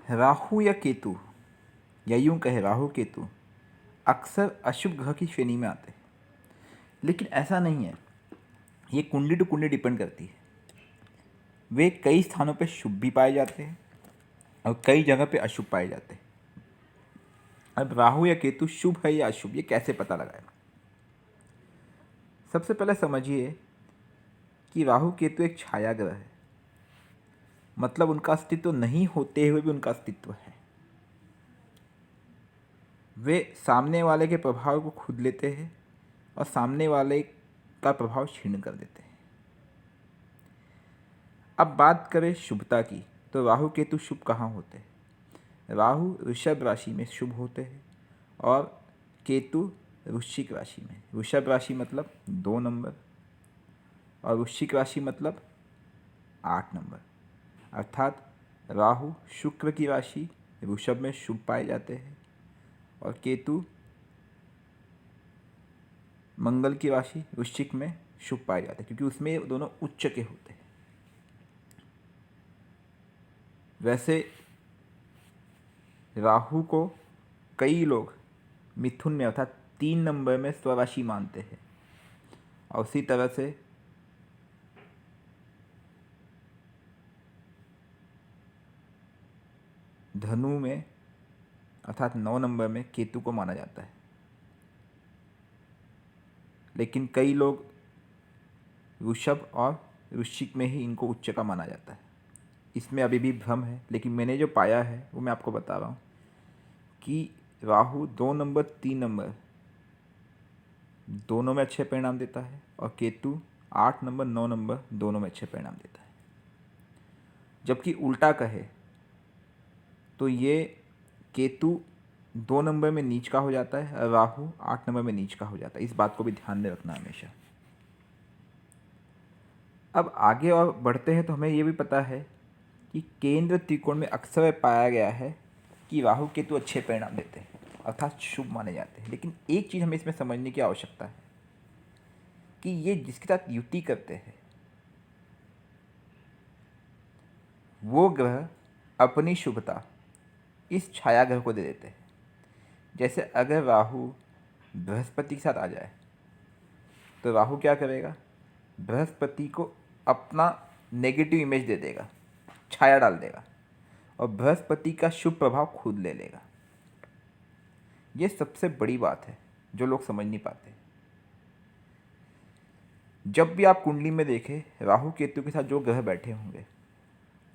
राहु या केतु, या यूं कहे राहु केतु, अक्सर अशुभ ग्रह की श्रेणी में आते हैं। लेकिन ऐसा नहीं है, ये कुंडली टू कुंडली डिपेंड करती है। वे कई स्थानों पे शुभ भी पाए जाते हैं और कई जगह पे अशुभ पाए जाते हैं। अब राहु या केतु शुभ है या अशुभ, ये कैसे पता लगाए? सबसे पहले समझिए कि राहु केतु एक छाया ग्रह है, मतलब उनका अस्तित्व नहीं होते हुए भी उनका अस्तित्व है। वे सामने वाले के प्रभाव को खुद लेते हैं और सामने वाले का प्रभाव क्षीण कर देते हैं। अब बात करें शुभता की, तो राहु केतु शुभ कहाँ होते हैं? राहु वृषभ राशि में शुभ होते हैं और केतु वृश्चिक राशि में। वृषभ राशि मतलब 2 नंबर और वृश्चिक राशि मतलब 8 नंबर। अर्थात राहु शुक्र की राशि वृषभ में शुभ पाए जाते हैं और केतु मंगल की राशि वृश्चिक में शुभ पाए जाते हैं, क्योंकि उसमें ये दोनों उच्च के होते हैं। वैसे राहु को कई लोग मिथुन में अर्थात 3 नंबर में स्वराशि मानते हैं और उसी तरह से धनु में अर्थात 9 नंबर में केतु को माना जाता है। लेकिन कई लोग वृषभ और वृश्चिक में ही इनको उच्च का माना जाता है। इसमें अभी भी भ्रम है, लेकिन मैंने जो पाया है वो मैं आपको बता रहा हूँ कि राहु 2 नंबर 3 नंबर दोनों में अच्छे परिणाम देता है और केतु 8 नंबर 9 नंबर दोनों में अच्छे परिणाम देता है। जबकि उल्टा कहे तो ये केतु 2 नंबर में नीच का हो जाता है और राहु 8 नंबर में नीच का हो जाता है। इस बात को भी ध्यान में रखना हमेशा। अब आगे और बढ़ते हैं तो हमें ये भी पता है कि केंद्र त्रिकोण में अक्सर पाया गया है कि राहु केतु अच्छे परिणाम देते हैं अर्थात शुभ माने जाते हैं। लेकिन एक चीज़ हमें इसमें समझने की आवश्यकता है कि ये जिसके साथ युति करते हैं वो ग्रह अपनी शुभता इस छाया ग्रह को दे देते हैं। जैसे अगर राहु बृहस्पति के साथ आ जाए तो राहु क्या करेगा? बृहस्पति को अपना नेगेटिव इमेज दे देगा, छाया डाल देगा और बृहस्पति का शुभ प्रभाव खुद ले लेगा। ये सबसे बड़ी बात है जो लोग समझ नहीं पाते। जब भी आप कुंडली में देखें राहु केतु के साथ जो ग्रह बैठे होंगे,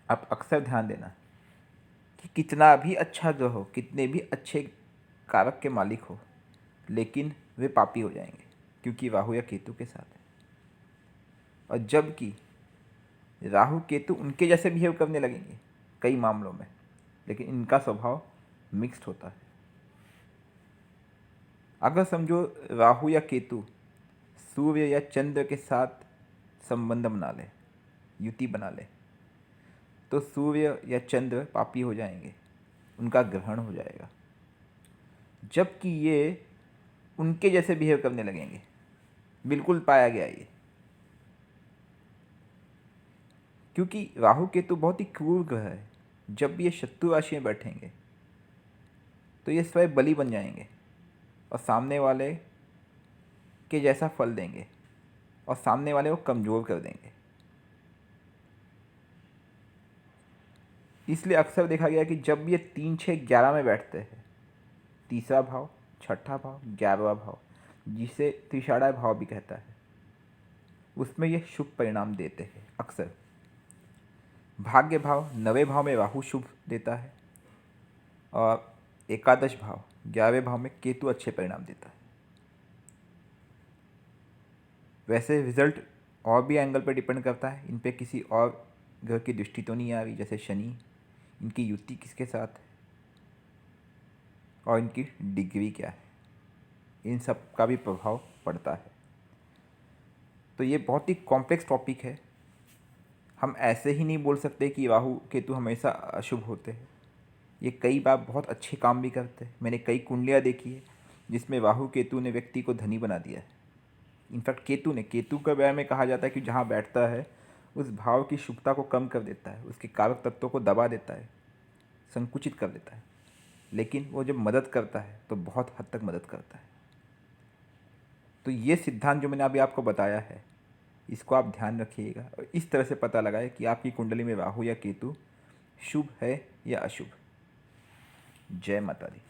आप अक्सर ध्यान देना कि कितना भी अच्छा ग्रह हो, कितने भी अच्छे कारक के मालिक हो, लेकिन वे पापी हो जाएंगे क्योंकि राहु या केतु के साथ है। और जबकि राहु केतु उनके जैसे बिहेव करने लगेंगे कई मामलों में, लेकिन इनका स्वभाव मिक्स्ड होता है। अगर समझो राहु या केतु सूर्य या चंद्र के साथ संबंध बना ले, युति बना ले, तो सूर्य या चंद्र पापी हो जाएंगे, उनका ग्रहण हो जाएगा। जबकि ये उनके जैसे बिहेव करने लगेंगे, बिल्कुल पाया गया ये। क्योंकि राहु केतु बहुत ही क्रूर ग्रह है। जब भी ये शत्रु राशि में बैठेंगे तो ये स्वयं बलि बन जाएंगे और सामने वाले के जैसा फल देंगे और सामने वाले को कमज़ोर कर देंगे। इसलिए अक्सर देखा गया कि जब ये 3, 6, 11 में बैठते हैं, तीसरा भाव, छठा भाव, 11वां भाव, जिसे त्रिषाढ़ा भाव भी कहता है, उसमें ये शुभ परिणाम देते हैं। अक्सर भाग्य भाव 9वें भाव में राहु शुभ देता है और एकादश भाव 11वें भाव में केतु अच्छे परिणाम देता है। वैसे रिजल्ट और भी एंगल पर डिपेंड करता है। इन पे किसी और ग्रह की दृष्टि तो नहीं आ रही, जैसे शनि, इनकी युति किसके साथ है और इनकी डिग्री क्या है, इन सब का भी प्रभाव पड़ता है। तो ये बहुत ही कॉम्प्लेक्स टॉपिक है। हम ऐसे ही नहीं बोल सकते कि राहु केतु हमेशा अशुभ होते हैं। ये कई बार बहुत अच्छे काम भी करते हैं। मैंने कई कुंडलियाँ देखी है जिसमें राहु केतु ने व्यक्ति को धनी बना दिया है। इनफैक्ट केतु के बारे में कहा जाता है कि जहाँ बैठता है उस भाव की शुभता को कम कर देता है, उसके कारक तत्वों को दबा देता है। संकुचित कर देता है, लेकिन वो जब मदद करता है तो बहुत हद तक मदद करता है। तो ये सिद्धांत जो मैंने अभी आपको बताया है, इसको आप ध्यान रखिएगा और इस तरह से पता लगाए कि आपकी कुंडली में राहु या केतु शुभ है या अशुभ। जय माता दी।